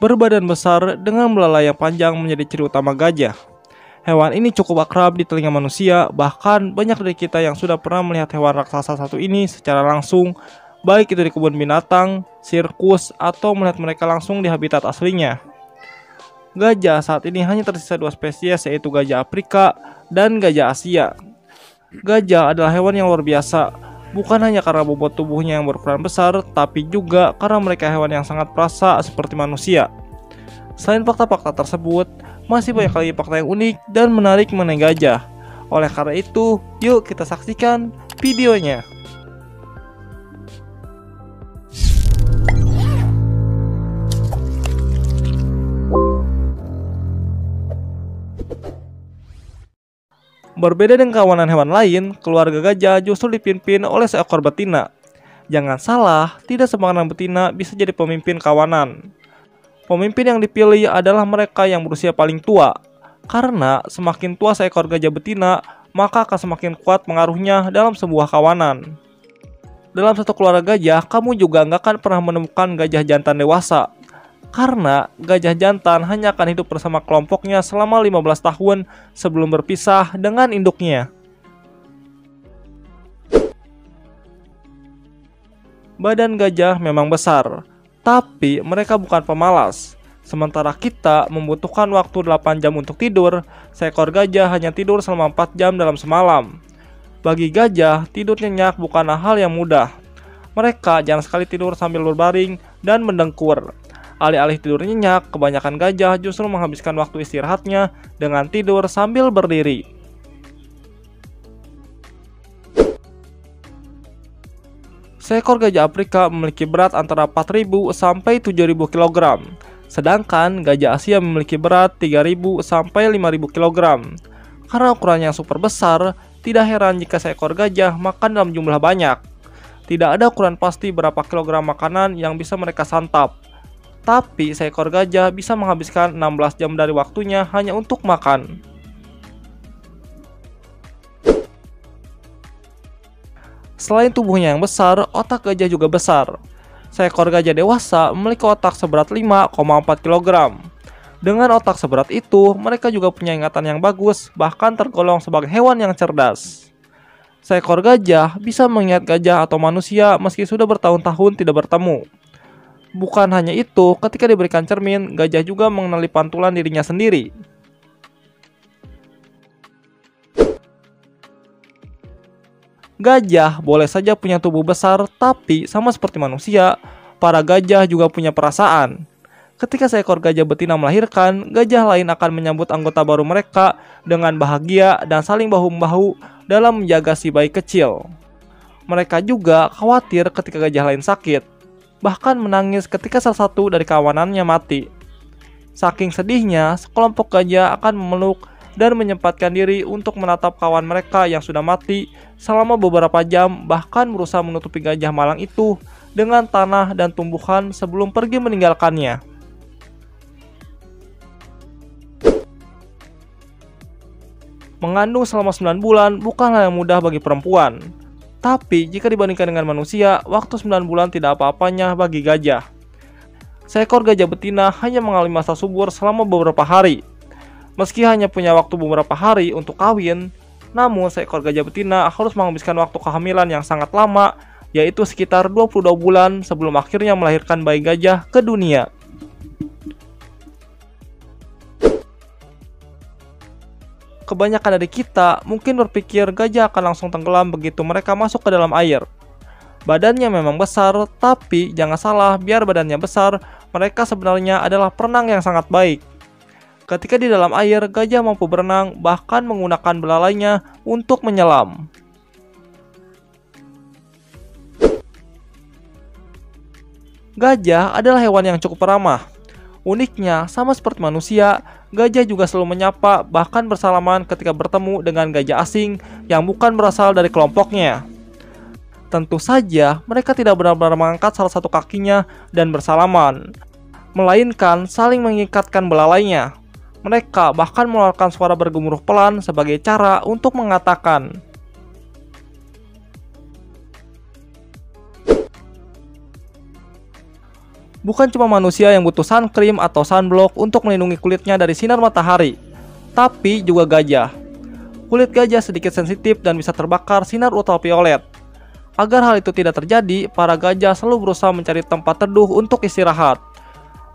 berbadan besar dengan belalai yang panjang menjadi ciri utama gajah. Hewan ini cukup akrab di telinga manusia, bahkan banyak dari kita yang sudah pernah melihat hewan raksasa satu ini secara langsung, baik itu di kebun binatang, sirkus, atau melihat mereka langsung di habitat aslinya. Gajah saat ini hanya tersisa dua spesies, yaitu gajah Afrika dan gajah Asia. Gajah adalah hewan yang luar biasa, bukan hanya karena bobot tubuhnya yang berukuran besar, tapi juga karena mereka hewan yang sangat perasa seperti manusia. Selain fakta-fakta tersebut, masih banyak lagi fakta yang unik dan menarik mengenai gajah. Oleh karena itu, yuk kita saksikan videonya. Berbeda dengan kawanan hewan lain, keluarga gajah justru dipimpin oleh seekor betina. Jangan salah, tidak sembarang betina bisa jadi pemimpin kawanan. Pemimpin yang dipilih adalah mereka yang berusia paling tua, karena semakin tua seekor gajah betina, maka akan semakin kuat pengaruhnya dalam sebuah kawanan. Dalam satu keluarga gajah, kamu juga nggak akan pernah menemukan gajah jantan dewasa, karena gajah jantan hanya akan hidup bersama kelompoknya selama 15 tahun sebelum berpisah dengan induknya. Badan gajah memang besar, tapi mereka bukan pemalas. Sementara kita membutuhkan waktu 8 jam untuk tidur, seekor gajah hanya tidur selama 4 jam dalam semalam. Bagi gajah, tidur nyenyak bukanlah hal yang mudah. Mereka jarang sekali tidur sambil berbaring dan mendengkur. Alih-alih tidur nyenyak, kebanyakan gajah justru menghabiskan waktu istirahatnya dengan tidur sambil berdiri. Seekor gajah Afrika memiliki berat antara 4.000 sampai 7.000 kg, sedangkan gajah Asia memiliki berat 3.000 sampai 5.000 kg. Karena ukurannya yang super besar, tidak heran jika seekor gajah makan dalam jumlah banyak. Tidak ada ukuran pasti berapa kilogram makanan yang bisa mereka santap, tapi seekor gajah bisa menghabiskan 16 jam dari waktunya hanya untuk makan. Selain tubuhnya yang besar, otak gajah juga besar. Seekor gajah dewasa memiliki otak seberat 5,4 kg. Dengan otak seberat itu, mereka juga punya ingatan yang bagus, bahkan tergolong sebagai hewan yang cerdas. Seekor gajah bisa mengingat gajah atau manusia meski sudah bertahun-tahun tidak bertemu. Bukan hanya itu, ketika diberikan cermin, gajah juga mengenali pantulan dirinya sendiri. Gajah boleh saja punya tubuh besar, tapi sama seperti manusia, para gajah juga punya perasaan. Ketika seekor gajah betina melahirkan, gajah lain akan menyambut anggota baru mereka dengan bahagia dan saling bahu-membahu dalam menjaga si bayi kecil. Mereka juga khawatir ketika gajah lain sakit, bahkan menangis ketika salah satu dari kawanannya mati. Saking sedihnya, sekelompok gajah akan memeluk dan menyempatkan diri untuk menatap kawan mereka yang sudah mati selama beberapa jam, bahkan berusaha menutupi gajah malang itu dengan tanah dan tumbuhan sebelum pergi meninggalkannya. Mengandung selama 9 bulan bukanlah yang mudah bagi perempuan. Tapi jika dibandingkan dengan manusia, waktu 9 bulan tidak apa-apanya bagi gajah. Seekor gajah betina hanya mengalami masa subur selama beberapa hari. Meski hanya punya waktu beberapa hari untuk kawin, namun seekor gajah betina harus menghabiskan waktu kehamilan yang sangat lama, yaitu sekitar 22 bulan sebelum akhirnya melahirkan bayi gajah ke dunia. Kebanyakan dari kita mungkin berpikir gajah akan langsung tenggelam begitu mereka masuk ke dalam air. Badannya memang besar, tapi jangan salah, biar badannya besar, mereka sebenarnya adalah perenang yang sangat baik. Ketika di dalam air, gajah mampu berenang, bahkan menggunakan belalainya untuk menyelam. Gajah adalah hewan yang cukup ramah. Uniknya, sama seperti manusia, gajah juga selalu menyapa, bahkan bersalaman ketika bertemu dengan gajah asing yang bukan berasal dari kelompoknya. Tentu saja, mereka tidak benar-benar mengangkat salah satu kakinya dan bersalaman, melainkan saling mengikatkan belalainya. Mereka bahkan mengeluarkan suara bergemuruh pelan sebagai cara untuk mengatakan, Bukan cuma manusia yang butuh sun cream atau sunblock untuk melindungi kulitnya dari sinar matahari, tapi juga gajah. Kulit gajah sedikit sensitif dan bisa terbakar sinar ultraviolet. Agar hal itu tidak terjadi, para gajah selalu berusaha mencari tempat teduh untuk istirahat.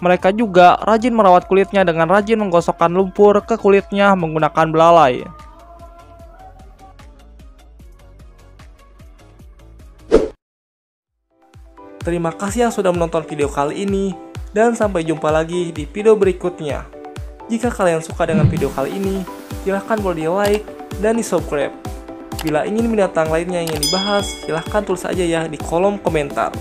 Mereka juga rajin merawat kulitnya dengan rajin menggosokkan lumpur ke kulitnya menggunakan belalai. Terima kasih yang sudah menonton video kali ini, dan sampai jumpa lagi di video berikutnya. Jika kalian suka dengan video kali ini, silahkan boleh di like dan di subscribe. Bila ingin binatang lainnya yang dibahas, silahkan tulis aja ya di kolom komentar.